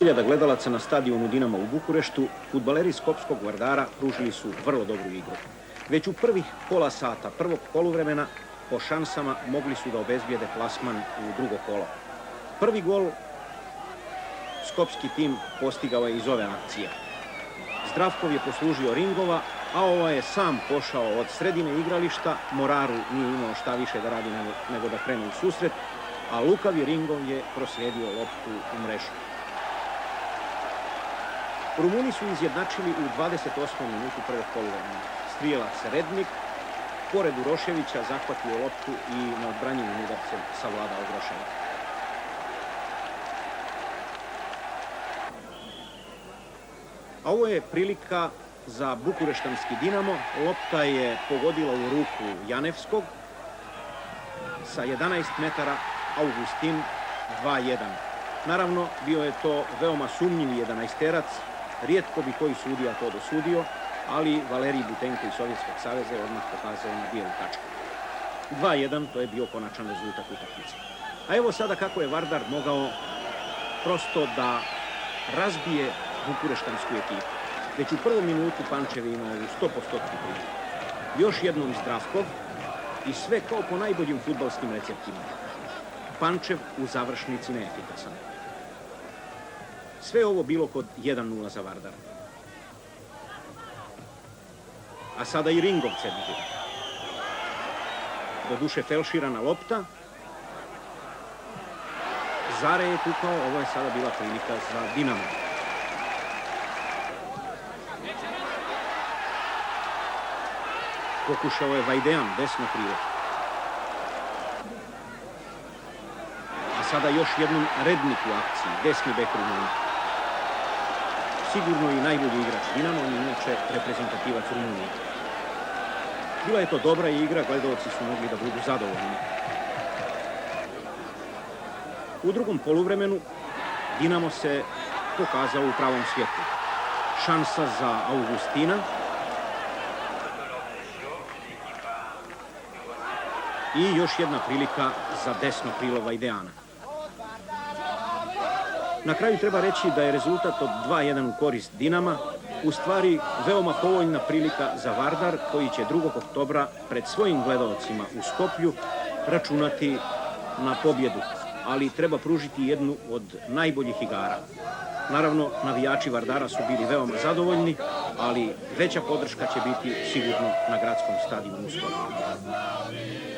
Hiljada gledalaca na stadionu Dinama u Bukureštu, fudbaleri Skopskog Vardara pružili su vrlo dobru igru. Već u prvih pola sata prvog poluvremena po šansama mogli su da obezbijede plasman u drugo kolo. Prvi gol skopski tim postigao je iz ove akcije. Zdravkov je poslužio Ringova, a ovaj je sam pošao od sredine igrališta. Moraru nije imao šta više da radi nego da krene u susret, a lukavi Ringov je proslijedio loptu u mrežu. Rumuni su izjednačili u 28. minutu prvog poluvremena. Strijelac Rednik, pored Uroševića, zahvatio loptu i neodbranjivim udarcem savladao Groševa. A ovo je prilika za bukureštanski Dinamo. Lopta je pogodila u ruku Janevskog. Sa 11 metara Augustin 2:1. Naravno, bio je to veoma sumnjiv 11-terac. Rijetko bi koji sudija to dosudio, ali Valerij Butenko iz Sovjetskog saveza je odmah pokazao na bijelu tačku. 2:1, to je bio konačan rezultat utakmice. A evo sada kako je Vardar mogao prosto da razbije bukureštansku ekipu. Već u prvom minutu Pančev je imao 100% priliku. Još jednom Zdravkov i sve kao po najboljim fudbalskim receptima. Pančev u završnici neefikasan. Sve ovo bilo kod 1:0 za Vardar. A sada i Ringovce drži. Doduše felširana lopta. Zare je tukao, ovo je sada bila prilika za Dinamo. Pokušao je Vajdean, desno krilo. A sada još jednom Rednik u akciji, desni bek Rumuna. Sigurno i najbolji igrač Dinamo, on je inače reprezentativac Rumunije. Bila je to dobra igra, gledalci su mogli da budu zadovoljni. U drugom poluvremenu Dinamo se pokazao u pravom svijetu. Šansa za Augustina. I još jedna prilika za desno krilo Vajdeana. Na kraju treba reći da je rezultat od 2:1 u korist Dinama u stvari veoma povoljna prilika za Vardar, koji će 2. oktobra pred svojim gledalcima u Skoplju računati na pobjedu, ali treba pružiti jednu od najboljih igara. Naravno, navijači Vardara su bili veoma zadovoljni, ali veća podrška će biti sigurno na gradskom stadionu u Skoplju.